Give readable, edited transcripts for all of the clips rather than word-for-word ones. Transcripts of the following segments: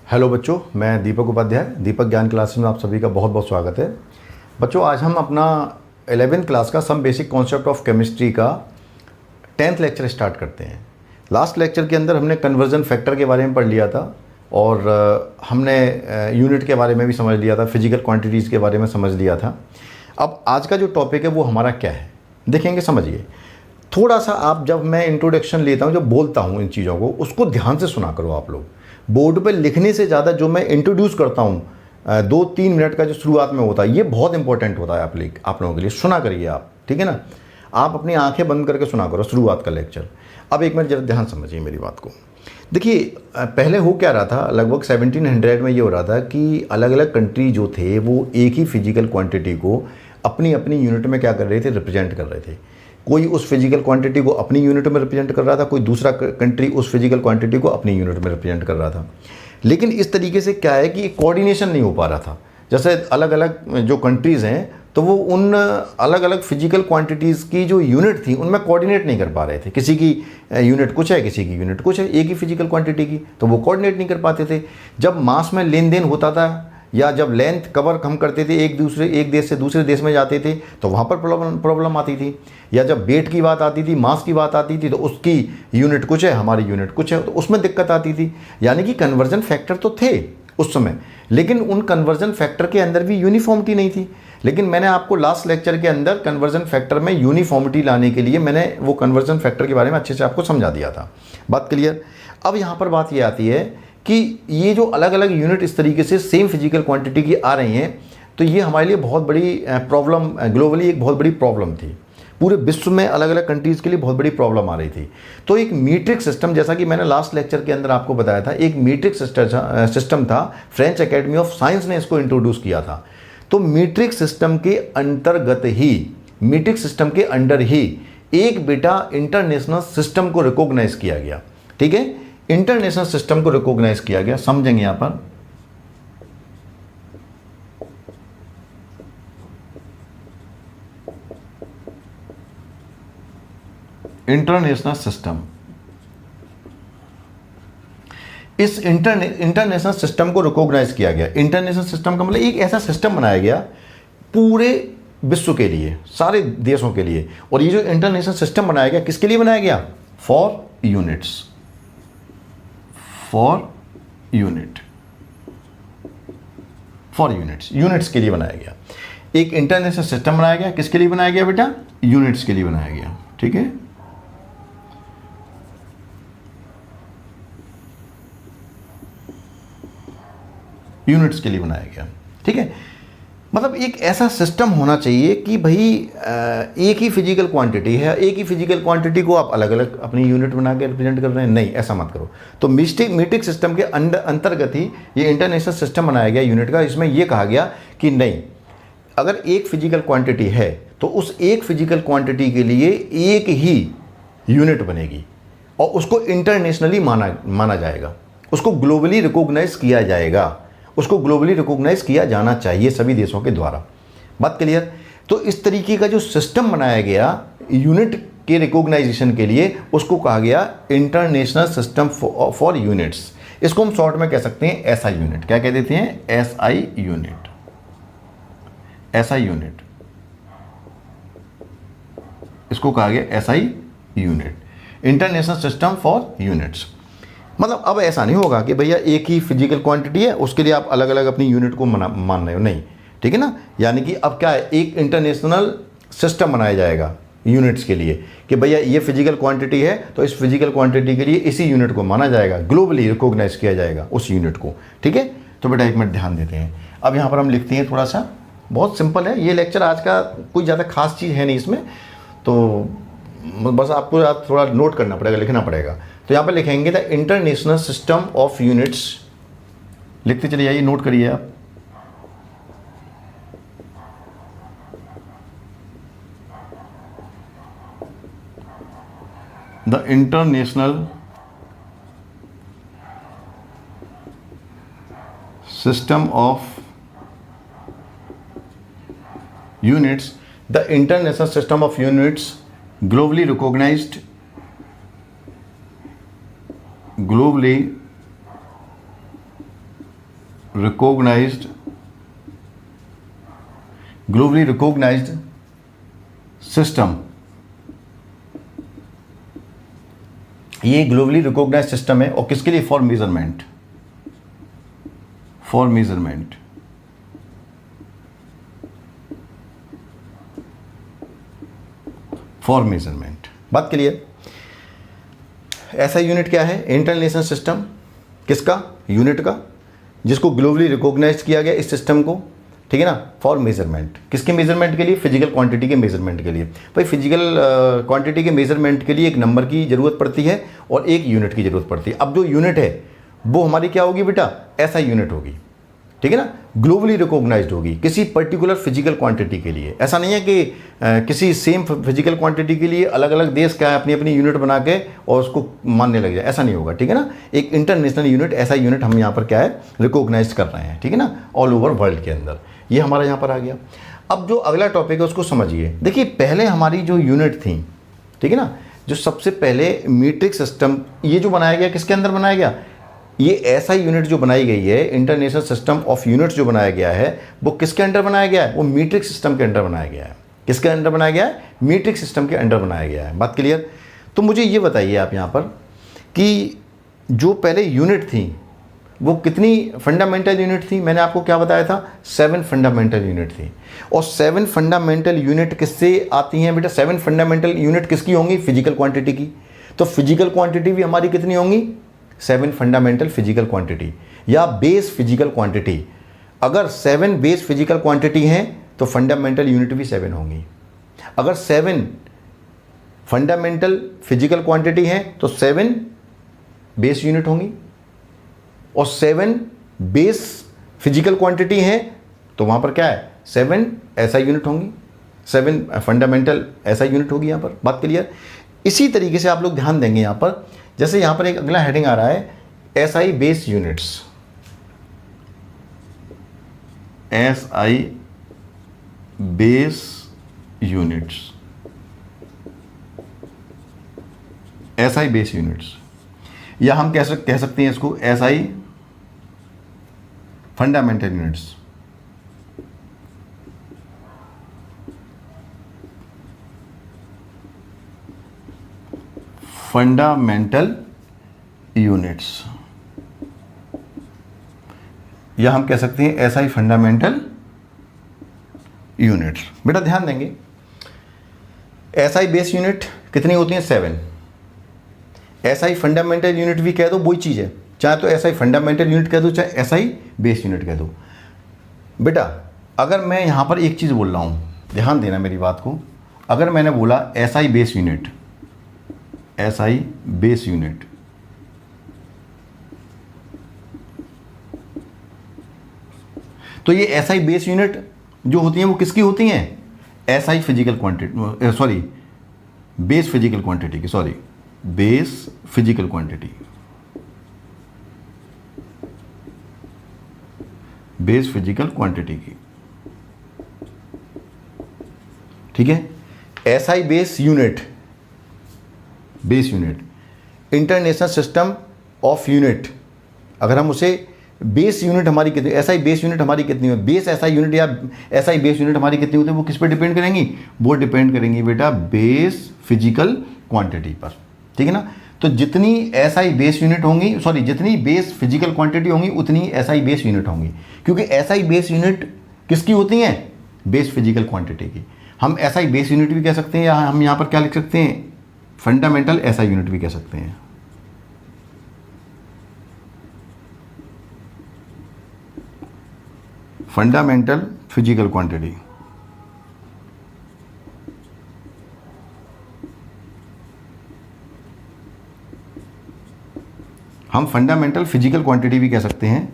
Hello बच्चों, मैं दीपक उपाध्याय दीपक ज्ञान क्लासेस में आप सभी का बहुत बहुत स्वागत है। बच्चों, आज हम अपना 11th क्लास का some basic concept of chemistry का 10th लेक्चर स्टार्ट करते हैं। लास्ट लेक्चर के अंदर हमने कन्वर्जन फैक्टर के बारे में पढ़ लिया था और हमने यूनिट के बारे में भी समझ लिया था, फिजिकल क्वांटिटीज़ के बारे में समझ लिया था। अब आज का जो टॉपिक है वो हमारा क्या है देखेंगे, समझिए। थोड़ा सा आप, जब मैं इंट्रोडक्शन लेता हूँ, जब बोलता हूँ इन चीज़ों को, उसको ध्यान से सुना करो आप लोग। बोर्ड पे लिखने से ज़्यादा जो मैं इंट्रोड्यूस करता हूँ 2-3 मिनट का जो शुरुआत में होता है, ये बहुत इंपॉर्टेंट होता है आप लोगों के लिए। सुना करिए आप, ठीक है ना। आप अपनी आंखें बंद करके सुना करो शुरुआत का लेक्चर। अब एक मिनट जरा ध्यान समझिए मेरी बात को। देखिए, पहले हो क्या रहा था, लगभग 1700 में ये हो रहा था कि अलग अलग कंट्री जो थे वो एक ही फिजिकल क्वांटिटी को अपनी अपनी यूनिट में क्या कर रहे थे, रिप्रेजेंट कर रहे थे। कोई उस फिजिकल क्वांटिटी को अपनी यूनिट में रिप्रेजेंट कर रहा था, कोई दूसरा कंट्री उस फिजिकल क्वांटिटी को अपनी यूनिट में रिप्रेजेंट कर रहा था। लेकिन इस तरीके से क्या है कि कोऑर्डिनेशन नहीं हो पा रहा था। जैसे अलग अलग जो कंट्रीज़ हैं तो वो उन अलग अलग फिजिकल क्वांटिटीज़ की जो यूनिट थी उनमें कोऑर्डिनेट नहीं कर पा रहे थे। किसी की यूनिट कुछ है, किसी की यूनिट कुछ है, एक ही फिजिकल क्वांटिटी की, तो वो कोऑर्डिनेट नहीं कर पाते थे। जब मास में लेन देन होता था या जब लेंथ कवर हम करते थे, एक देश से दूसरे देश में जाते थे, तो वहाँ पर प्रॉब्लम आती थी। या जब वेट की बात आती थी, मास की बात आती थी, तो उसकी यूनिट कुछ है, हमारी यूनिट कुछ है, तो उसमें दिक्कत आती थी। यानी कि कन्वर्जन फैक्टर तो थे उस समय, लेकिन उन कन्वर्जन फैक्टर के अंदर भी यूनिफॉर्मिटी नहीं थी। लेकिन मैंने आपको लास्ट लेक्चर के अंदर कन्वर्जन फैक्टर में यूनिफॉर्मिटी लाने के लिए मैंने वो कन्वर्जन फैक्टर के बारे में अच्छे से आपको समझा दिया था। बात क्लियर। अब यहाँ पर बात ये आती है कि ये जो अलग अलग यूनिट इस तरीके से सेम फिजिकल क्वांटिटी की आ रही हैं, तो ये हमारे लिए बहुत बड़ी प्रॉब्लम, ग्लोबली एक बहुत बड़ी प्रॉब्लम थी। पूरे विश्व में अलग अलग कंट्रीज़ के लिए बहुत बड़ी प्रॉब्लम आ रही थी। तो एक मीट्रिक सिस्टम, जैसा कि मैंने लास्ट लेक्चर के अंदर आपको बताया था, एक मीट्रिक सिस्टम था। फ्रेंच एकेडमी ऑफ साइंस ने इसको इंट्रोड्यूस किया था। तो मीट्रिक सिस्टम के अंतर्गत ही, मीट्रिक सिस्टम के अंडर ही एक बेटा इंटरनेशनल सिस्टम को रिकॉग्नाइज किया गया। ठीक है, इंटरनेशनल सिस्टम को रिकॉग्नाइज किया गया। समझेंगे यहां पर, इंटरनेशनल सिस्टम, इस इंटरनेशनल सिस्टम को रिकॉग्नाइज किया गया। इंटरनेशनल सिस्टम का मतलब एक ऐसा सिस्टम बनाया गया पूरे विश्व के लिए, सारे देशों के लिए। और ये जो इंटरनेशनल सिस्टम बनाया गया, किसके लिए बनाया गया? For units, for unit, for units, units के लिए बनाया गया। एक इंटरनेशनल सिस्टम बनाया गया, किसके लिए बनाया गया बेटा? यूनिट्स के लिए बनाया गया। ठीक है, यूनिट्स के लिए बनाया गया। ठीक है, मतलब एक ऐसा सिस्टम होना चाहिए कि भाई एक ही फिजिकल क्वांटिटी है, एक ही फिजिकल क्वांटिटी को आप अलग अलग अपनी यूनिट बना के रिप्रेजेंट कर रहे हैं। नहीं, ऐसा मत करो। तो मीट्रिक सिस्टम के अंतर्गत ही ये इंटरनेशनल सिस्टम बनाया गया यूनिट का। इसमें यह कहा गया कि नहीं, अगर एक फिजिकल क्वांटिटी है तो उस एक फिजिकल क्वांटिटी के लिए एक ही यूनिट बनेगी और उसको इंटरनेशनली माना जाएगा, उसको ग्लोबली रिकॉग्नाइज किया जाएगा, उसको ग्लोबली रिकॉग्नाइज किया जाना चाहिए सभी देशों के द्वारा। बात क्लियर। तो इस तरीके का जो सिस्टम बनाया गया यूनिट के रिकॉग्नाइजेशन के लिए, उसको कहा गया इंटरनेशनल सिस्टम फॉर यूनिट्स। इसको हम शॉर्ट में कह सकते हैं एसआई यूनिट। क्या कह देते हैं? एसआई यूनिट, एसआई यूनिट, इसको कहा गया SI unit, international system for units. मतलब अब ऐसा नहीं होगा कि भैया एक ही फिजिकल क्वांटिटी है, उसके लिए आप अलग अलग अपनी यूनिट को मान रहे हो। नहीं, ठीक है ना। यानी कि अब क्या है, एक इंटरनेशनल सिस्टम बनाया जाएगा यूनिट्स के लिए कि भैया ये फिजिकल क्वांटिटी है तो इस फिजिकल क्वांटिटी के लिए इसी यूनिट को माना जाएगा, ग्लोबली रिकॉग्नाइज किया जाएगा उस यूनिट को। ठीक है, तो बेटा एक मिनट ध्यान देते हैं। अब यहाँ पर हम लिखते हैं, थोड़ा सा बहुत सिंपल है ये लेक्चर आज का, कोई ज़्यादा खास चीज़ है नहीं इसमें, तो बस आपको थोड़ा नोट करना पड़ेगा, लिखना पड़ेगा। तो यहाँ पर लिखेंगे the international system of units, लिखते चलिए आइए, नोट करिए आप। The international system of units, the international system of units globally recognized, globally recognised globally recognised system, ये ग्लोबली रिकॉग्नाइज्ड सिस्टम है और किसके लिए? For measurement, for measurement. For measurement, बात क्लियर? ऐसा यूनिट क्या है? इंटरनेशनल सिस्टम, किसका? यूनिट का, जिसको ग्लोबली रिकॉग्नाइज किया गया इस सिस्टम को, ठीक है ना, फॉर मेजरमेंट। किसके मेजरमेंट के लिए? फिजिकल क्वांटिटी के मेजरमेंट के लिए। भाई फिजिकल क्वांटिटी के मेजरमेंट के लिए एक नंबर की ज़रूरत पड़ती है और एक यूनिट की ज़रूरत पड़ती है। अब जो यूनिट है वो हमारी क्या होगी बेटा? ऐसा यूनिट होगी, ठीक है ना, ग्लोबली रिकॉग्नाइज्ड होगी किसी पर्टिकुलर फिजिकल क्वांटिटी के लिए। ऐसा नहीं है कि किसी सेम फिजिकल क्वांटिटी के लिए अलग अलग देश क्या है अपनी अपनी यूनिट बना के और उसको मानने लग जाए, ऐसा नहीं होगा, ठीक है ना। एक इंटरनेशनल यूनिट, ऐसा यूनिट हम यहाँ पर क्या है? रिकॉग्नाइज कर रहे हैं, ठीक है ना, ऑल ओवर वर्ल्ड के अंदर। ये हमारा यहाँ पर आ गया। अब जो अगला टॉपिक है उसको समझिए। देखिए पहले हमारी जो यूनिट थी, ठीक है ना, जो सबसे पहले मीट्रिक सिस्टम ये जो बनाया गया, किसके अंदर बनाया गया? ये ऐसा यूनिट जो बनाई गई है, इंटरनेशनल सिस्टम ऑफ यूनिट्स जो बनाया गया है, वो किसके अंडर बनाया गया है? वो मीट्रिक सिस्टम के अंडर बनाया गया है। किसके अंडर बनाया गया है? मीट्रिक सिस्टम के अंडर बनाया गया है। बात क्लियर? तो मुझे ये बताइए आप यहाँ पर कि जो पहले यूनिट थी वो कितनी फंडामेंटल यूनिट थी? मैंने आपको क्या बताया था? 7 फंडामेंटल यूनिट थी। और 7 फंडामेंटल यूनिट किससे आती हैं बेटा? 7 फंडामेंटल यूनिट किसकी होंगी? फिजिकल क्वांटिटी की। तो फिजिकल क्वांटिटी भी हमारी कितनी होंगी? 7 फंडामेंटल फिजिकल क्वांटिटी या बेस फिजिकल क्वांटिटी। अगर 7 बेस फिजिकल क्वांटिटी हैं तो फंडामेंटल यूनिट भी 7 होंगी। अगर 7 फंडामेंटल फिजिकल क्वांटिटी हैं तो 7 बेस यूनिट होंगी, और 7 बेस फिजिकल क्वांटिटी हैं तो वहां पर क्या है? 7 ऐसा यूनिट होंगी, 7 फंडामेंटल ऐसा यूनिट होगी यहाँ पर। बात क्लियर? इसी तरीके से आप लोग ध्यान देंगे यहाँ पर, जैसे यहाँ पर एक अगला हेडिंग आ रहा है, SI base units. SI base units, SI base units, या हम कह सकते हैं इसको SI fundamental units. Fundamental units, या हम कह सकते हैं एसआई फंडामेंटल यूनिट्स। बेटा ध्यान देंगे, एसआई बेस यूनिट कितनी होती हैं? 7। एसआई फंडामेंटल यूनिट भी कह दो, वही चीज़ है, चाहे तो एसआई फंडामेंटल यूनिट कह दो, चाहे एसआई बेस यूनिट कह दो। बेटा अगर मैं यहाँ पर एक चीज़ बोल रहा हूँ, ध्यान देना मेरी बात को, अगर मैंने बोला SI base unit, SI base unit, तो ये एसआई बेस यूनिट जो होती हैं वो किसकी होती हैं? SI physical quantity, sorry base physical quantity की, sorry base physical quantity, base physical quantity की, ठीक है। SI base unit, base unit, international system of unit, अगर हम उसे बेस यूनिट हमारी कितनी, एसआई बेस यूनिट हमारी कितनी है, बेस एसआई यूनिट या एसआई बेस यूनिट हमारी कितनी होती है, वो किस पर डिपेंड करेंगी? वो डिपेंड करेंगी बेटा बेस फिजिकल क्वांटिटी पर, ठीक है ना। तो जितनी एसआई बेस यूनिट होंगी, सॉरी जितनी बेस फिजिकल क्वांटिटी होंगी उतनी एसआई बेस यूनिट होंगी, क्योंकि एसआई बेस यूनिट किसकी होती हैं? बेस फिजिकल क्वांटिटी की। हम एसआई बेस यूनिट भी कह सकते हैं, या हम यहाँ पर क्या लिख सकते हैं? फंडामेंटल एसआई यूनिट भी कह सकते हैं। फंडामेंटल फिजिकल क्वांटिटी, हम फंडामेंटल फिजिकल क्वांटिटी भी कह सकते हैं।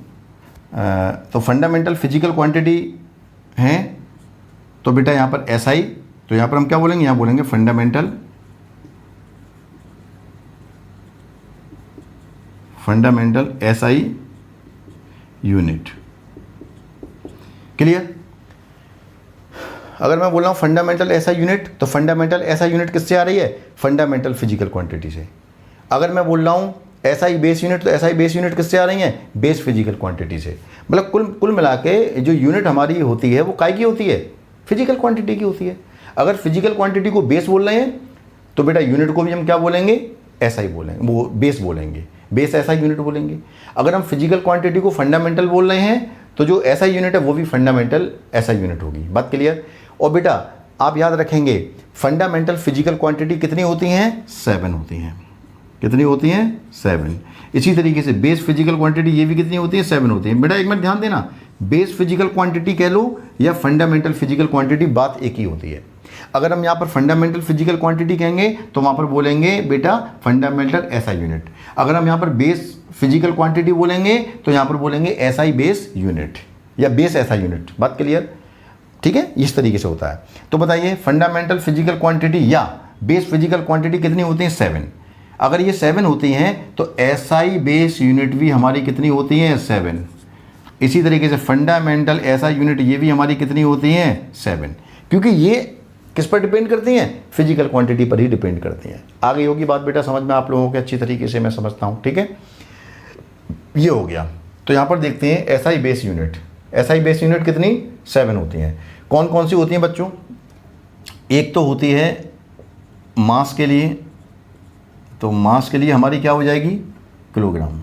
तो फंडामेंटल फिजिकल क्वांटिटी हैं तो बेटा यहाँ पर एसआई, तो यहाँ पर हम क्या बोलेंगे? यहाँ बोलेंगे फंडामेंटल एसआई यूनिट। क्लियर? अगर मैं बोल रहा हूँ फंडामेंटल एसआई यूनिट, तो फंडामेंटल एसआई यूनिट किससे आ रही है? फंडामेंटल फिजिकल क्वांटिटी से। अगर मैं बोल रहा हूँ SI बेस यूनिट, तो SI बेस यूनिट किससे आ रही हैं? बेस फिजिकल क्वांटिटी से। मतलब कुल मिला के जो यूनिट हमारी होती है वो काय की होती है? फिजिकल क्वांटिटी की होती है। अगर फिजिकल क्वांटिटी को बेस बोल रहे हैं तो बेटा यूनिट को भी हम क्या बोलेंगे? SI बोलेंगे, वो बेस बोलेंगे, बेस SI यूनिट बोलेंगे। अगर हम फिजिकल क्वांटिटी को फंडामेंटल बोल रहे हैं तो जो SI यूनिट है वो भी फंडामेंटल SI यूनिट होगी। बात क्लियर? और बेटा आप याद रखेंगे फंडामेंटल फिजिकल क्वांटिटी कितनी होती हैं? 7 होती हैं। कितनी होती हैं? 7। इसी तरीके से बेस फिजिकल क्वांटिटी ये भी कितनी होती है? 7 होती है। बेटा एक मिनट ध्यान देना, बेस फिजिकल क्वांटिटी कह लो या फंडामेंटल फिजिकल क्वांटिटी, बात एक ही होती है। अगर हम यहाँ पर फंडामेंटल फिजिकल क्वांटिटी कहेंगे तो वहाँ पर बोलेंगे बेटा फंडामेंटल SI यूनिट। अगर हम यहाँ पर बेस फिजिकल क्वांटिटी बोलेंगे तो यहाँ पर बोलेंगे SI बेस यूनिट या बेस SI यूनिट। बात क्लियर? ठीक है, इस तरीके से होता है। तो बताइए फंडामेंटल फिजिकल क्वांटिटी या बेस फिजिकल क्वांटिटी कितनी होती है? 7। अगर ये 7 होती हैं तो SI बेस यूनिट भी हमारी कितनी होती हैं? 7। इसी तरीके से फंडामेंटल SI यूनिट ये भी हमारी कितनी होती हैं? 7। क्योंकि ये किस पर डिपेंड करती हैं? फिजिकल क्वांटिटी पर ही डिपेंड करती हैं। आ गई होगी बात बेटा समझ में आप लोगों के अच्छी तरीके से, मैं समझता हूँ। ठीक है, ये हो गया। तो यहाँ पर देखते हैं SI base unit. SI base unit कितनी? 7 होती हैं। कौन कौन सी होती हैं बच्चों? एक तो होती है मास के लिए, तो मास के लिए हमारी क्या हो जाएगी? किलोग्राम।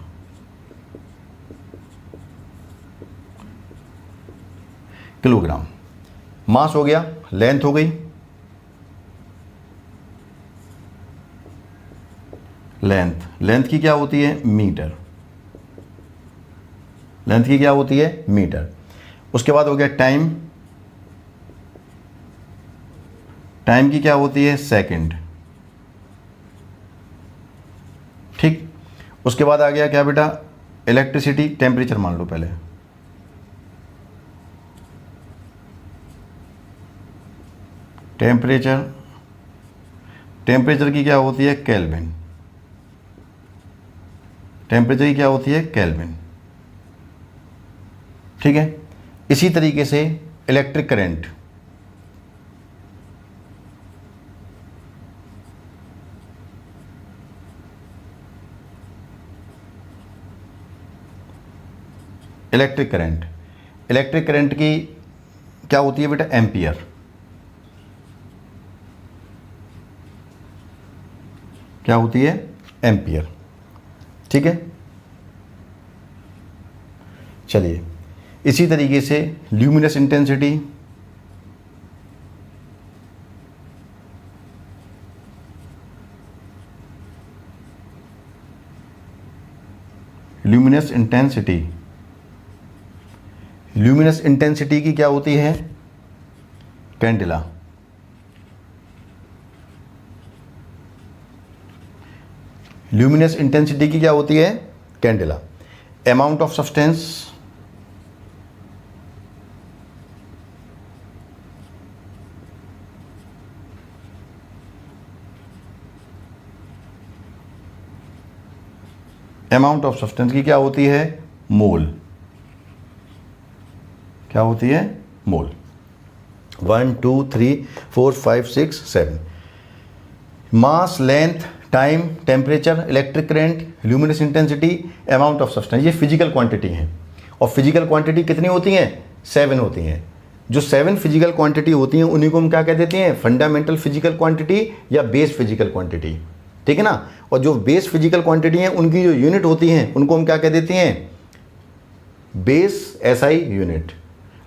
किलोग्राम मास हो गया। लेंथ हो गई, लेंथ की क्या होती है? मीटर। लेंथ की क्या होती है? मीटर। उसके बाद हो गया टाइम। टाइम की क्या होती है? सेकंड। ठीक। उसके बाद आ गया क्या बेटा? इलेक्ट्रिसिटी। टेम्परेचर मान लो पहले। टेम्परेचर की क्या होती है? केल्विन। टेम्परेचर की क्या होती है? केल्विन। ठीक है। इसी तरीके से इलेक्ट्रिक करंट। इलेक्ट्रिक करंट की क्या होती है बेटा? एम्पियर। क्या होती है? एम्पियर। ठीक है। चलिए इसी तरीके से ल्यूमिनस इंटेंसिटी। ल्यूमिनस इंटेंसिटी की क्या होती है? कैंडेला। ल्यूमिनस इंटेंसिटी की क्या होती है? Candela. Amount of substance. Amount of substance की क्या होती है? मोल। क्या होती है? Mole. 1 2 3 4 5 6 7। Mass, length, time, temperature, electric current, luminous intensity, amount of substance, ये फिजिकल क्वांटिटी हैं। और फिजिकल क्वांटिटी कितनी होती हैं? 7 होती हैं। जो 7 फिजिकल क्वांटिटी होती हैं उन्हीं को हम क्या कह देते हैं? फंडामेंटल फिजिकल क्वांटिटी या बेस फिजिकल क्वांटिटी। ठीक है ना। और जो बेस फिजिकल क्वांटिटी हैं उनकी जो यूनिट होती हैं उनको हम क्या कह देते हैं? Base SI unit.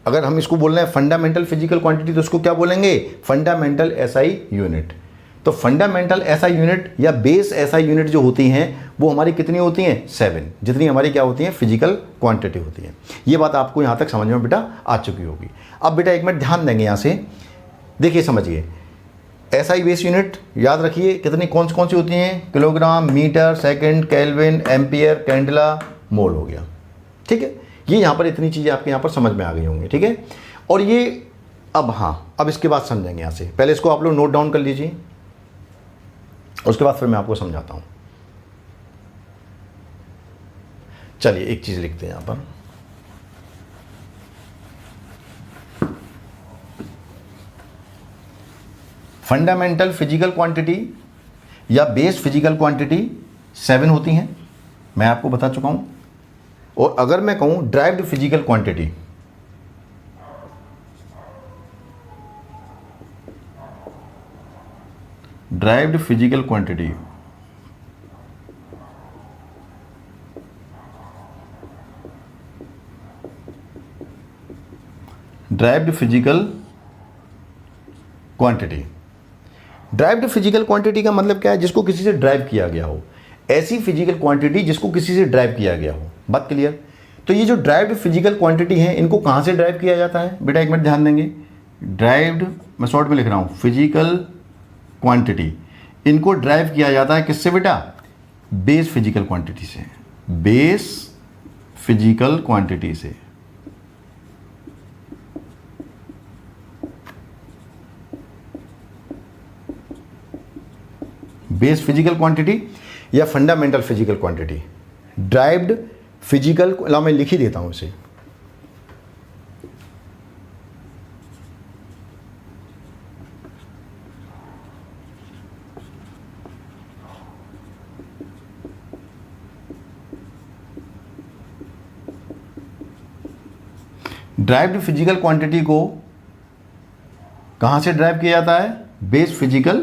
अगर हम इसको बोल रहे हैं फंडामेंटल फिजिकल क्वांटिटी तो उसको क्या बोलेंगे? Fundamental SI unit. तो फंडामेंटल SI यूनिट या बेस SI यूनिट जो होती हैं वो हमारी कितनी होती हैं? 7, जितनी हमारी क्या होती हैं? फिजिकल क्वांटिटी होती है। ये बात आपको यहाँ तक समझ में बेटा आ चुकी होगी। अब बेटा एक मिनट ध्यान देंगे यहाँ से, देखिए समझिए। SI बेस यूनिट याद रखिए कितनी कौन सी होती हैं? Kilogram, metre, second, kelvin, ampere, candela, mole हो गया। ठीक है। ये यहाँ पर इतनी चीज़ें आपके यहाँ पर समझ में आ गई होंगी। ठीक है। और ये अब इसके बाद समझेंगे। यहाँ से पहले इसको आप लोग नोट डाउन कर लीजिए, उसके बाद फिर मैं आपको समझाता हूं। चलिए एक चीज लिखते हैं यहां पर। फंडामेंटल फिजिकल क्वांटिटी या बेस फिजिकल क्वांटिटी 7 होती हैं। मैं आपको बता चुका हूँ। और अगर मैं कहूँ derived physical quantity, derived physical quantity, derived physical quantity, derived physical quantity का मतलब क्या है? जिसको किसी से ड्राइव किया गया हो, ऐसी फिजिकल क्वांटिटी जिसको किसी से ड्राइव किया गया हो। बात क्लियर? तो ये जो ड्राइव्ड फिजिकल क्वांटिटी है, इनको कहाँ से ड्राइव किया जाता है बेटा? एक मिनट ध्यान देंगे। ड्राइव्ड, मैं शॉर्ट में लिख रहा हूँ, फिजिकल क्वांटिटी, इनको ड्राइव किया जाता है किससे बेटा? बेस फिजिकल क्वांटिटी से, बेस फिजिकल क्वांटिटी से। बेस फिजिकल क्वांटिटी या fundamental physical quantity, derived physical, ला मैं लिख ही देता हूं इसे। ड्राइव्ड फिजिकल क्वांटिटी को कहां से ड्राइव किया जाता है? बेस फिजिकल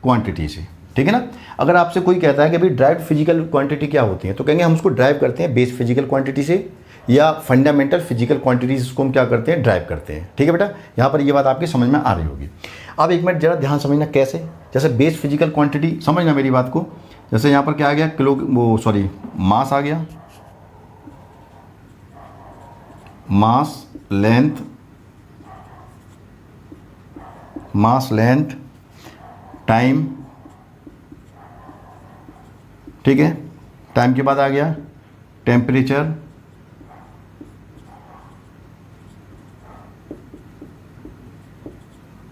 क्वांटिटी से, ठीक है ना। अगर आपसे कोई कहता है कि भाई ड्राइव्ड फिजिकल क्वांटिटी क्या होती है, तो कहेंगे हम उसको ड्राइव करते हैं बेस फिजिकल क्वांटिटी से, या फंडामेंटल फिजिकल क्वांटिटीज इसको हम क्या करते हैं? ड्राइव करते हैं। ठीक है बेटा, यहाँ पर ये बात आपकी समझ में आ रही होगी। अब एक मिनट जरा ध्यान समझना कैसे। जैसे बेस फिजिकल क्वांटिटी, समझना मेरी बात को। जैसे यहाँ पर क्या आ गया? किलो, वो सॉरी, मास आ गया, मास लेंथ, मास लेंथ टाइम, ठीक है। टाइम के बाद आ गया टेम्परेचर,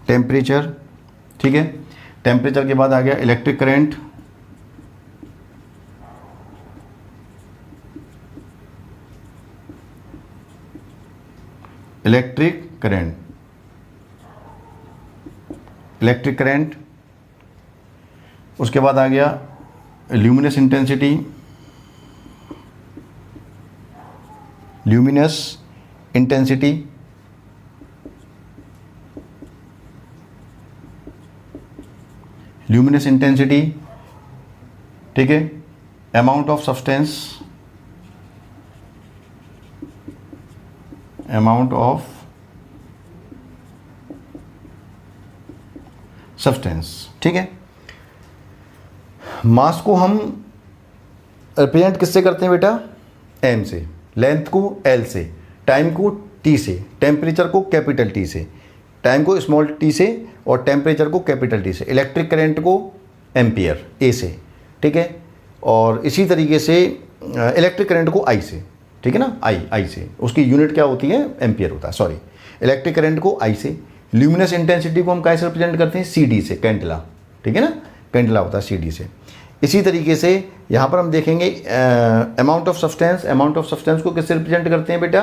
टेम्परेचर, ठीक है। टेम्परेचर के बाद आ गया electric current, electric current, electric current. उसके बाद आ गया luminous intensity, luminous intensity, luminous intensity, ठीक है। Amount of substance, amount of substance, ठीक है। मास को हम रिप्रेजेंट किससे करते हैं बेटा? एम से, लेंथ को एल से, टाइम को टी से, टेम्परेचर को कैपिटल टी से, टाइम को स्मॉल टी से, और टेम्परेचर को कैपिटल टी से, इलेक्ट्रिक करंट को एम्पियर ए से, ठीक है। और इसी तरीके से इलेक्ट्रिक करंट को आई से, ठीक है ना, आई से, उसकी यूनिट क्या होती है? एम्पियर होता है, सॉरी। इलेक्ट्रिक करंट को आई से, ल्यूमिनस इंटेंसिटी को हम कैसे रिप्रेजेंट करते हैं? सी डी से, कैंडला, ठीक है ना, कैंडला होता है सी डी से। इसी तरीके से यहाँ पर हम देखेंगे amount of substance, amount of substance को किससे रिप्रेजेंट करते हैं बेटा?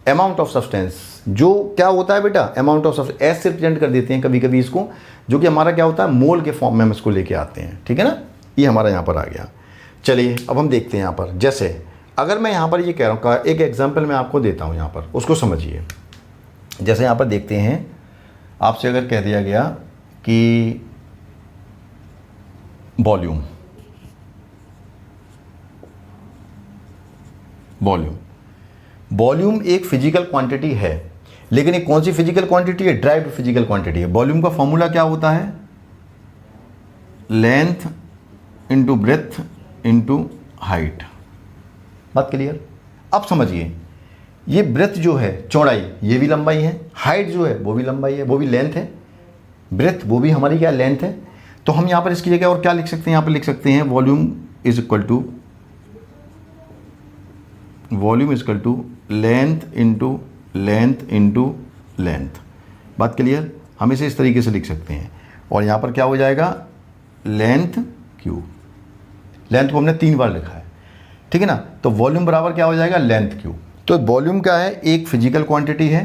अमाउंट ऑफ सब्सटेंस जो क्या होता है बेटा? अमाउंट ऑफ सब्सटेंस एस से रिप्रेजेंट कर देते हैं कभी कभी इसको, जो कि हमारा क्या होता है? मोल के फॉर्म में हम इसको लेके आते हैं, ठीक है ना। ये हमारा यहाँ पर आ गया। चलिए अब हम देखते हैं यहाँ पर, जैसे अगर मैं यहाँ पर ये कह रहा हूँ, एक एग्जाम्पल मैं आपको देता हूँ यहाँ पर, उसको समझिए। जैसे यहाँ पर देखते हैं, आपसे अगर कह दिया गया कि वॉल्यूम, वॉल्यूम, वॉल्यूम एक फिजिकल क्वांटिटी है, लेकिन एक कौन सी फिजिकल क्वांटिटी है? ड्राइव्ड फिजिकल क्वांटिटी है। वॉल्यूम का फॉर्मूला क्या होता है? Length into breadth into height. बात क्लियर? अब समझिए, ये ब्रेथ जो है चौड़ाई, ये भी लंबाई है, हाइट जो है वो भी लंबाई है, वो भी लेंथ है, ब्रेथ वो भी हमारी क्या लेंथ है। तो हम यहाँ पर इसकी जगह और क्या लिख सकते हैं? यहाँ पर लिख सकते हैं volume is equal to, volume is equal to length into length into length. बात क्लियर? हम इसे इस तरीके से लिख सकते हैं, और यहाँ पर क्या हो जाएगा? Length Q. लेंथ को हमने 3 बार लिखा है, ठीक है ना। तो वॉल्यूम बराबर क्या हो जाएगा? Length Q. तो वॉल्यूम क्या है? एक फिजिकल क्वांटिटी है,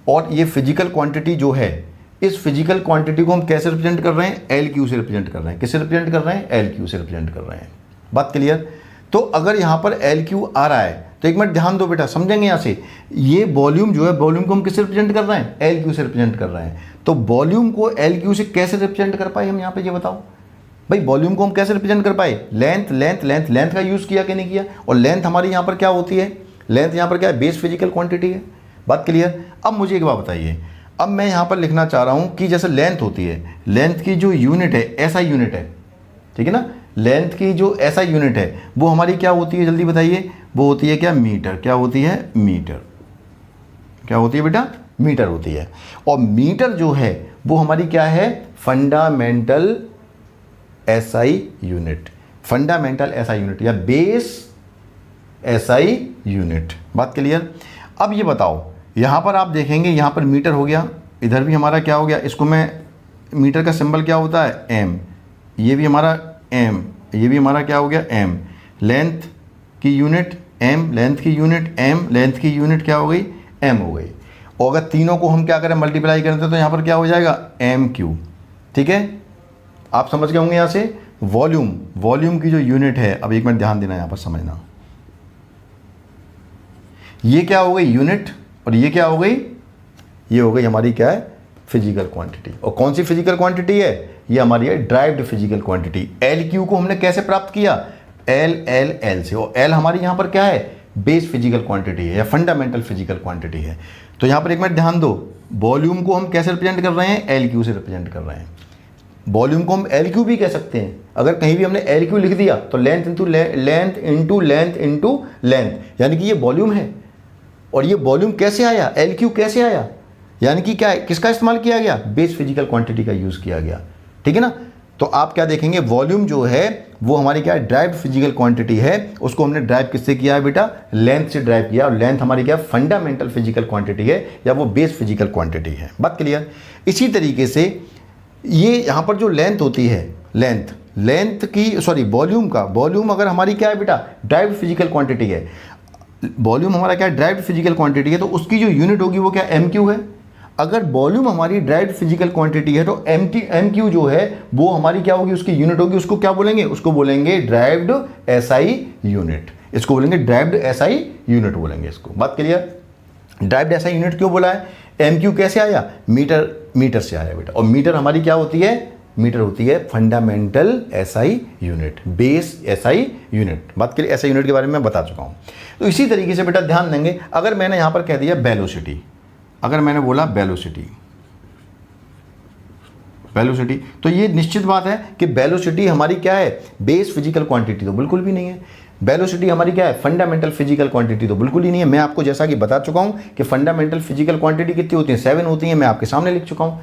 और ये फिजिकल क्वांटिटी जो है, इस फिजिकल क्वांटिटी को हम कैसे रिप्रेजेंट कर रहे हैं? एल क्यू से रिप्रेजेंट कर रहे हैं। किससे रिप्रेजेंट कर रहे हैं? एल क्यू से रिप्रेजेंट कर रहे हैं। बात क्लियर? तो अगर यहाँ पर एल क्यू आ रहा है तो एक मिनट ध्यान दो बेटा, समझेंगे यहाँ से, ये वॉल्यूम जो है, वॉल्यूम को हम किससे रिप्रेजेंट कर रहे हैं, एल क्यू से रिप्रेजेंट कर रहे हैं। तो वॉल्यूम को एल क्यू से कैसे रिप्रेजेंट कर पाए हम यहाँ पे, ये बताओ भाई, वॉल्यूम को हम कैसे रिप्रेजेंट कर पाए, लेंथ लेंथ लेंथ लेंथ का यूज़ किया कि नहीं किया, और लेंथ हमारी यहाँ पर क्या होती है, लेंथ यहाँ पर क्या है, बेस फिजिकल क्वांटिटी है। बात क्लियर। अब मुझे एक बात बताइए, अब मैं यहाँ पर लिखना चाह रहा हूँ कि जैसे लेंथ होती है, लेंथ की जो यूनिट है ऐसा यूनिट है, ठीक है ना, लेंथ की जो ऐसा यूनिट है वो हमारी क्या होती है, जल्दी बताइए, वो होती है क्या, मीटर। क्या होती है, मीटर। क्या होती है बेटा, मीटर होती है। और मीटर जो है वो हमारी क्या है, fundamental SI unit, fundamental SI unit या बेस एसआई यूनिट। बात क्लियर। अब ये बताओ, यहाँ पर आप देखेंगे, यहाँ पर मीटर हो गया, इधर भी हमारा क्या हो गया, इसको मैं, मीटर का सिंबल क्या होता है, एम, ये भी हमारा एम, ये भी हमारा क्या हो गया, एम। लेंथ की यूनिट एम, लेंथ की यूनिट एम, लेंथ की यूनिट क्या हो गई, एम हो गई। और अगर तीनों को हम क्या करें, मल्टीप्लाई करते तो यहाँ पर क्या हो जाएगा, एम क्यू। ठीक है, आप समझ गए होंगे यहाँ से। वॉल्यूम, वॉल्यूम की जो यूनिट है, अब एक मिनट ध्यान देना यहाँ पर, समझना, ये क्या हो गई यूनिट, और ये क्या हो गई, ये हो गई हमारी क्या है, फिजिकल क्वांटिटी। और कौन सी फिजिकल क्वांटिटी है, ये हमारी है derived physical quantity. L Q को हमने कैसे प्राप्त किया, एल एल एल से, और एल हमारी यहाँ पर क्या है, बेस फिजिकल क्वांटिटी है या फंडामेंटल फिजिकल क्वांटिटी है। तो यहाँ पर एक मिनट ध्यान दो, वॉल्यूम को हम कैसे रिप्रेजेंट कर रहे हैं, एल क्यू से रिप्रेजेंट कर रहे हैं। वॉल्यूम को हम एल क्यू भी कह सकते हैं, अगर कहीं भी हमने एल क्यू लिख दिया तो length into length into length into length, यानी कि ये वॉल्यूम है। और ये वॉल्यूम कैसे आया, एल क्यू कैसे आया, यानी कि क्या है, किसका इस्तेमाल किया गया, बेस फिजिकल क्वांटिटी का यूज़ किया गया। ठीक है ना। तो आप क्या देखेंगे, वॉल्यूम जो है वो हमारी क्या है, ड्राइव्ड फिजिकल क्वांटिटी है, उसको हमने ड्राइव किससे किया है बेटा, लेंथ से ड्राइव किया। और लेंथ हमारी क्या, फंडामेंटल फिजिकल क्वांटिटी है या वो बेस फिजिकल क्वांटिटी है। बात क्लियर। इसी तरीके से ये यहाँ पर जो लेंथ होती है, लेंथ की सॉरी वॉल्यूम का, वॉल्यूम अगर हमारी क्या है बेटा, ड्राइव्ड फिजिकल क्वांटिटी है, वॉल्यूम हमारा क्या है, ड्राइव्ड फिजिकल क्वांटिटी है, तो उसकी जो यूनिट होगी वो क्या, एम क्यू है। अगर वॉल्यूम हमारी ड्राइव्ड फिजिकल क्वांटिटी है तो एम क्यू जो है वो हमारी क्या होगी, उसकी यूनिट होगी, उसको क्या बोलेंगे, उसको बोलेंगे ड्राइव्ड एसआई यूनिट, इसको बोलेंगे ड्राइव्ड एसआई यूनिट बोलेंगे इसको। बात क्लियर। ड्राइव्ड एसआई यूनिट क्यों बोला है, एम क्यू कैसे आया, मीटर से आया बेटा। और मीटर हमारी क्या होती है, मीटर होती है fundamental SI unit, base SI unit. बात के लिए एसआई यूनिट के बारे में मैं बता चुका हूं। तो इसी तरीके से बेटा ध्यान देंगे, अगर मैंने यहां पर कह दिया वेलोसिटी, अगर मैंने बोला वेलोसिटी, तो ये निश्चित बात है कि वेलोसिटी हमारी क्या है, बेस फिजिकल क्वांटिटी तो बिल्कुल भी नहीं है। वेलोसिटी हमारी क्या है, फंडामेंटल फिजिकल क्वांटिटी तो बिल्कुल ही नहीं है। मैं आपको जैसा कि बता चुका हूं कि फंडामेंटल फिजिकल क्वांटिटी कितनी होती है, 7 होती है, मैं आपके सामने लिख चुका हूं।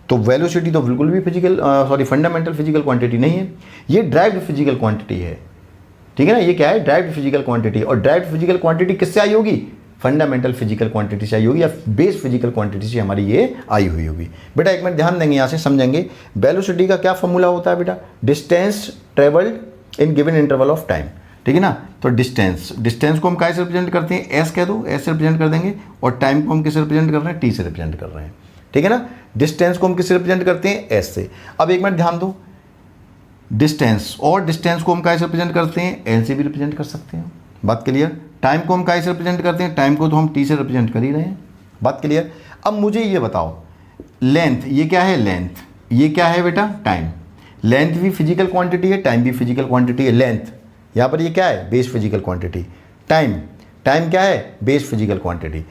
तो वेलोसिटी तो बिल्कुल भी फंडामेंटल फिजिकल क्वांटिटी नहीं है, ये ड्राइव्ड फिजिकल क्वांटिटी है। ठीक है ना, ये क्या है, ड्राइव्ड फिजिकल क्वांटिटी। और ड्राइव्ड फिजिकल क्वांटिटी किससे आई होगी, फंडामेंटल फिजिकल क्वांटिटी से आई होगी या बेस फिजिकल क्वांटिटी से हमारी ये आई हुई होगी। बेटा एक मिनट ध्यान देंगे, यहाँ से समझेंगे वेलोसिटी का क्या फॉर्मूला होता है बेटा, distance travelled in given interval of time. ठीक है ना। तो डिस्टेंस को हम कैसे रिप्रेजेंट करते हैं, एस कह दो, एस से रिप्रेजेंट कर देंगे। और टाइम को हम किससे रिप्रेजेंट कर रहे हैं, टी से रिप्रेजेंट कर रहे हैं। ठीक है ना। डिस्टेंस को हम किससे रिप्रेजेंट करते हैं, एस से। अब एक मिनट ध्यान दो, डिस्टेंस को हम कैसे रिप्रेजेंट करते हैं, एल से भी रिप्रेजेंट कर सकते हैं। बात क्लियर। टाइम को हम कैसे रिप्रेजेंट करते हैं, टाइम को तो हम टी से रिप्रेजेंट कर ही रहे हैं। बात क्लियर। अब मुझे ये बताओ, लेंथ, ये क्या है लेंथ, ये क्या है बेटा टाइम। लेंथ भी फिजिकल क्वांटिटी है, टाइम भी फिजिकल क्वांटिटी है। लेंथ यहाँ पर ये क्या है, बेस फिजिकल क्वांटिटी। टाइम क्या है, बेस फिजिकल क्वांटिटी।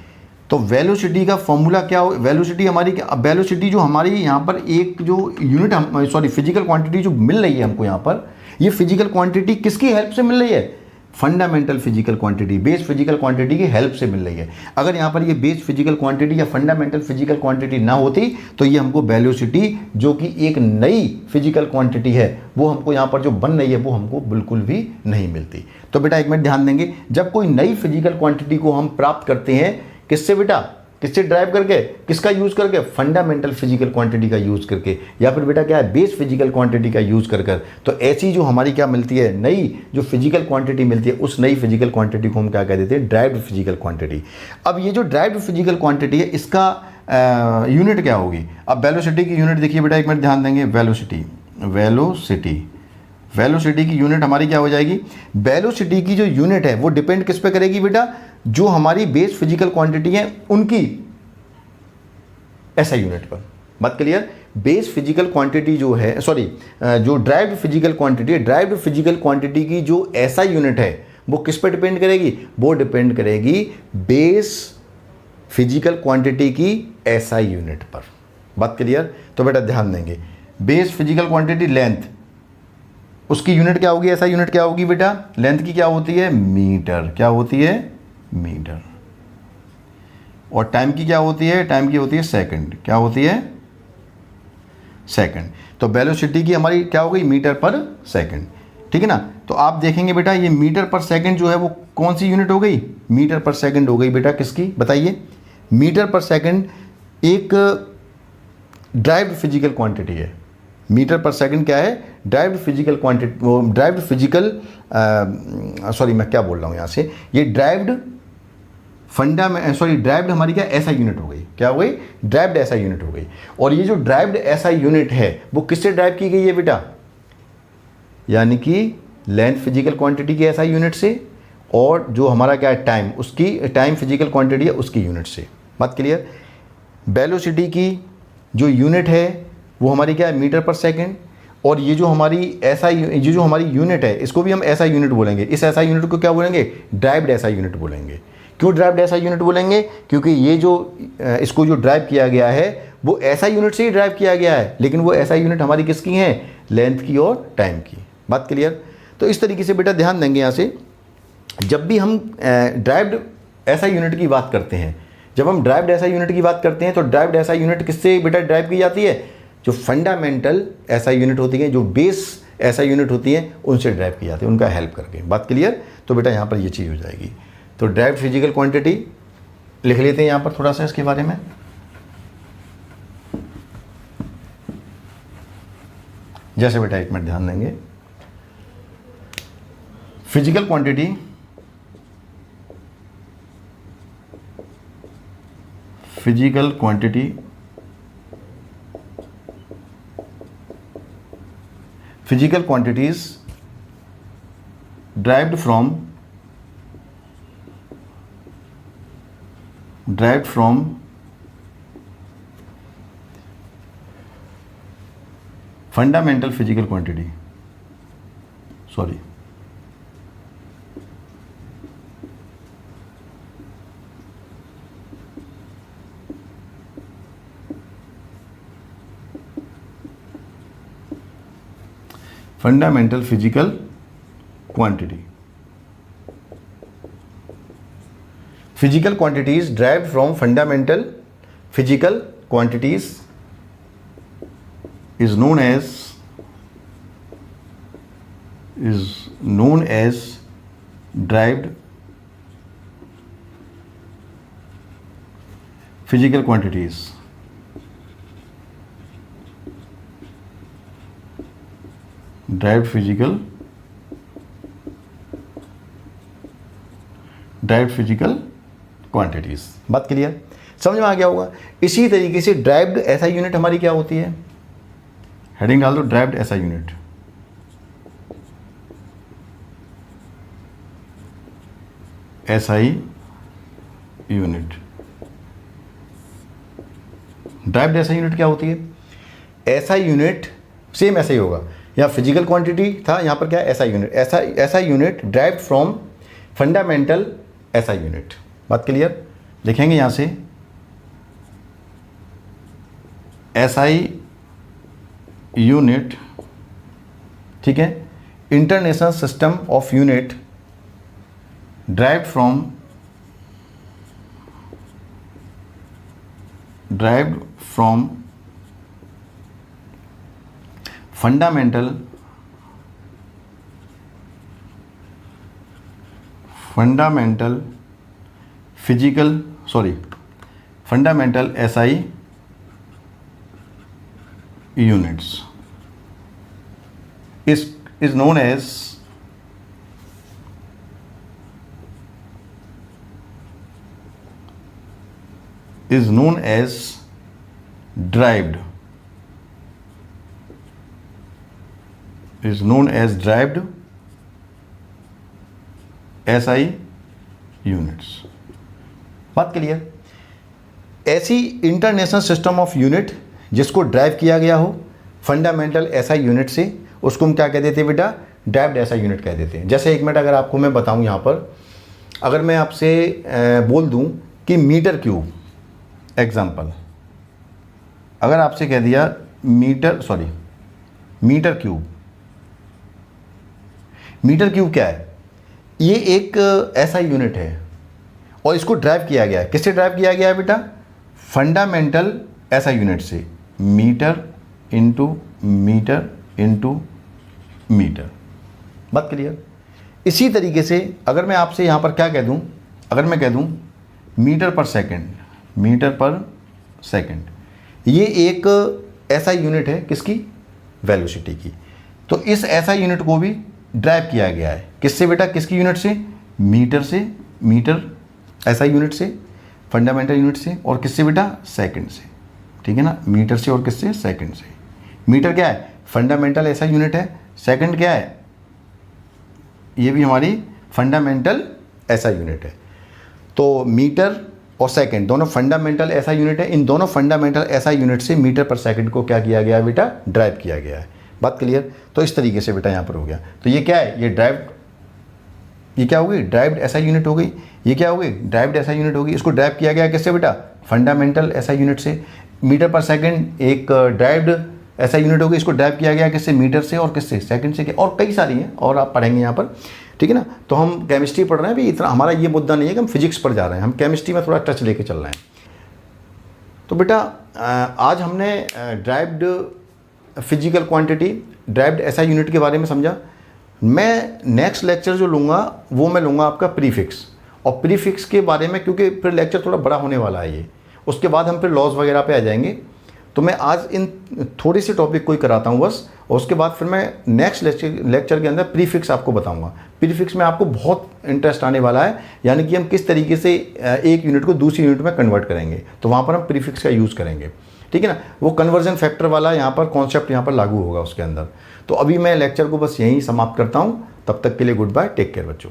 तो वेलोसिटी का फॉर्मूला क्या हो, वेलोसिटी हमारी क्या, वेलोसिटी जो हमारी यहाँ पर एक जो यूनिट फिजिकल क्वांटिटी जो मिल रही है हमको यहाँ पर, ये फिजिकल क्वांटिटी किसकी हेल्प से मिल रही है, fundamental physical quantity, base physical quantity की हेल्प से मिल रही है। अगर यहाँ पर ये बेस फिजिकल क्वांटिटी या फंडामेंटल फिजिकल क्वांटिटी ना होती तो ये हमको वेलोसिटी जो कि एक नई फिजिकल क्वांटिटी है वो हमको यहाँ पर जो बन रही है वो हमको बिल्कुल भी नहीं मिलती। तो बेटा एक मिनट ध्यान देंगे, जब कोई नई फिजिकल क्वांटिटी को हम प्राप्त करते हैं किससे बेटा, किससे ड्राइव करके, किसका यूज करके, फंडामेंटल फिजिकल क्वांटिटी का यूज करके, या फिर बेटा क्या है, बेस फिजिकल क्वांटिटी का यूज कर कर। तो ऐसी जो हमारी क्या मिलती है, नई जो फिजिकल क्वांटिटी मिलती है, उस नई फिजिकल क्वांटिटी को हम क्या कह देते हैं, ड्राइव्ड फिजिकल क्वांटिटी। अब ये जो ड्राइव्ड फिजिकल क्वांटिटी है इसका यूनिट क्या होगी। अब वेलोसिटी की यूनिट देखिए बेटा, एक मिनट ध्यान देंगे, वेलोसिटी वेलोसिटी की यूनिट हमारी क्या हो जाएगी? वेलोसिटी की जो यूनिट है वो डिपेंड किस पे करेगी बेटा? जो हमारी बेस फिजिकल क्वांटिटी है उनकी एसआई यूनिट पर। बात क्लियर? बेस फिजिकल क्वांटिटी जो है, सॉरी, जो ड्राइव्ड फिजिकल क्वांटिटी है, ड्राइव्ड फिजिकल क्वांटिटी की जो एसआई यूनिट है वो किस पे डिपेंड करेगी? वो डिपेंड करेगी बेस फिजिकल क्वांटिटी की एसआई यूनिट पर। बात क्लियर? तो बेटा ध्यान देंगे, बेस फिजिकल क्वांटिटी लेंथ, उसकी यूनिट क्या होगी? एसआई यूनिट क्या होगी बेटा? लेंथ की क्या होती है? मीटर। क्या होती है? मीटर। और टाइम की क्या होती है? टाइम की होती है सेकंड। क्या होती है? सेकंड। तो वेलोसिटी की हमारी क्या हो गई? मीटर पर सेकंड। ठीक है ना? तो आप देखेंगे बेटा ये मीटर पर सेकंड जो है वो कौन सी यूनिट हो गई? मीटर पर सेकंड हो गई बेटा। किसकी? बताइए। मीटर पर सेकंड एक ड्राइव्ड फिजिकल क्वांटिटी है। मीटर पर सेकंड क्या है? ड्राइव्ड फिजिकल क्वांटिटी, वो ड्राइव्ड फिजिकल, सॉरी मैं क्या बोल रहा हूँ यहाँ से, ये ड्राइव्ड ड्राइव्ड हमारी क्या एसआई यूनिट हो गई? क्या हो गई? ड्राइव्ड एसआई यूनिट हो गई। और ये जो ड्राइव्ड एसआई यूनिट है वो किससे ड्राइव की गई है बेटा? यानी कि लेंथ फिजिकल क्वांटिटी की एसआई यूनिट से, और जो हमारा क्या है टाइम, उसकी टाइम फिजिकल क्वांटिटी है उसकी यूनिट से। बात क्लियर? वेलोसिटी की जो यूनिट है वो हमारी क्या है? मीटर पर सेकंड। और ये जो हमारी एसआई, ये जो हमारी यूनिट है इसको भी हम एसआई यूनिट बोलेंगे। इस एसआई यूनिट को क्या बोलेंगे? ड्राइव्ड एसआई यूनिट बोलेंगे। क्यों ड्राइव्ड एसआई यूनिट बोलेंगे? क्योंकि ये जो इसको जो ड्राइव किया गया है वो एसआई यूनिट से ही ड्राइव किया गया है, लेकिन वो एसआई यूनिट हमारी किसकी है? लेंथ की और टाइम की। बात क्लियर? तो इस तरीके से बेटा ध्यान देंगे यहाँ से, जब भी हम ड्राइव्ड एसआई यूनिट की बात करते हैं, जब हम ड्राइव्ड एसआई यूनिट की बात करते हैं तो ड्राइव्ड एसआई यूनिट किससे बेटा ड्राइव की जाती है? जो फंडामेंटल एसआई यूनिट होती है, जो बेस एसआई यूनिट होती है, उनसे ड्राइव की जाती है, उनका हेल्प करके। बात क्लियर? तो बेटा यहाँ पर ये चीज़ हो जाएगी। तो ड्राइव्ड फिजिकल क्वांटिटी लिख लेते हैं यहाँ पर थोड़ा सा इसके बारे में। जैसे बेटा एक मिनट ध्यान देंगे, physical quantity, physical quantity, physical quantities derived from fundamental physical quantity, sorry, fundamental physical quantity. Physical quantities derived from fundamental physical quantities is known as derived physical quantities. Derived physical quantities. बात clear? समझ में आ गया होगा। इसी तरीके से derived SI unit हमारी क्या होती है? हेडिंग डाल दो, derived SI unit. SI unit, derived SI unit क्या होती है? एसआई यूनिट सेम ऐसा ही होगा, यहाँ फिजिकल क्वांटिटी था, यहाँ पर क्या है? SI unit. SI unit derived from fundamental SI unit. बात क्लियर? लिखेंगे यहाँ से एसआई यूनिट, ठीक है, international system of unit derived from fundamental fundamental SI units is known as derived is known as derived SI units. बात clear. ऐसी international system of unit जिसको drive किया गया हो फंडामेंटल SI यूनिट से, उसको हम क्या कह देते हैं बेटा? ड्राइव्ड SI यूनिट कह देते हैं। जैसे एक मिनट अगर आपको मैं बताऊं, यहाँ पर अगर मैं आपसे बोल दूं कि मीटर क्यूब, एग्जांपल, अगर आपसे कह दिया मीटर क्यूब, मीटर क्यूब क्या है? ये एक SI यूनिट है और इसको ड्राइव किया गया है। किससे ड्राइव किया गया है बेटा? फंडामेंटल SI यूनिट से। Metre into metre into metre. बात क्लियर। इसी तरीके से अगर मैं आपसे यहाँ पर क्या कह दूँ, अगर मैं कह दूँ मीटर पर सेकंड, मीटर पर सेकंड, ये एक SI यूनिट है किसकी? वेलोसिटी की। तो इस SI यूनिट को भी ड्राइव किया गया है किससे बेटा? किसकी यूनिट से? मीटर से, मीटर SI यूनिट से, फंडामेंटल यूनिट से, और किससे बेटा? सेकंड से। ठीक है ना, मीटर से और किससे? सेकंड से। मीटर क्या है? फंडामेंटल SI यूनिट है। सेकंड क्या है? ये भी हमारी फंडामेंटल SI यूनिट है। तो मीटर और सेकंड दोनों फंडामेंटल SI यूनिट है। इन दोनों फंडामेंटल SI यूनिट से मीटर पर सेकंड को क्या किया गया है बेटा? ड्राइव किया गया है। बात क्लियर। तो इस तरीके से बेटा यहाँ पर हो गया। तो ये क्या है? ये क्या हो गई? ड्राइव्ड SI यूनिट हो गई। ये क्या हो गई? ड्राइव्ड SI यूनिट होगी। इसको ड्राइव किया गया किससे बेटा? फंडामेंटल SI यूनिट से। मीटर पर सेकंड एक ड्राइव्ड SI यूनिट होगी। इसको ड्राइव किया गया किससे? मीटर से, और किससे? सेकंड से। और कई सारी हैं और आप पढ़ेंगे यहाँ पर। ठीक है ना। तो हम केमिस्ट्री पढ़ रहे हैं, भी इतना हमारा ये मुद्दा नहीं है कि हम फिजिक्स पर जा रहे हैं, हम केमिस्ट्री में थोड़ा टच लेके चल रहे हैं। तो बेटा आज हमने derived physical quantity, derived SI unit के बारे में समझा। मैं नेक्स्ट लेक्चर जो लूँगा वो मैं लूँगा आपका प्रीफिक्स, और प्रीफिक्स के बारे में क्योंकि फिर लेक्चर थोड़ा बड़ा होने वाला है ये, उसके बाद हम फिर लॉज वगैरह पे आ जाएंगे। तो मैं आज इन थोड़ी सी टॉपिक को ही कराता हूँ बस, और उसके बाद फिर मैं नेक्स्ट लेक्चर के अंदर प्रीफिक्स आपको बताऊँगा। प्रीफिक्स में आपको बहुत इंटरेस्ट आने वाला है, यानी कि हम किस तरीके से एक यूनिट को दूसरी यूनिट में कन्वर्ट करेंगे, तो वहाँ पर हम प्रीफिक्स का यूज़ करेंगे। ठीक है ना। वो कन्वर्जन फैक्टर वाला यहाँ पर कॉन्सेप्ट यहाँ पर लागू होगा उसके अंदर। तो अभी मैं लेक्चर को बस यहीं समाप्त करता हूँ। तब तक के लिए गुड बाय, टेक केयर बच्चों।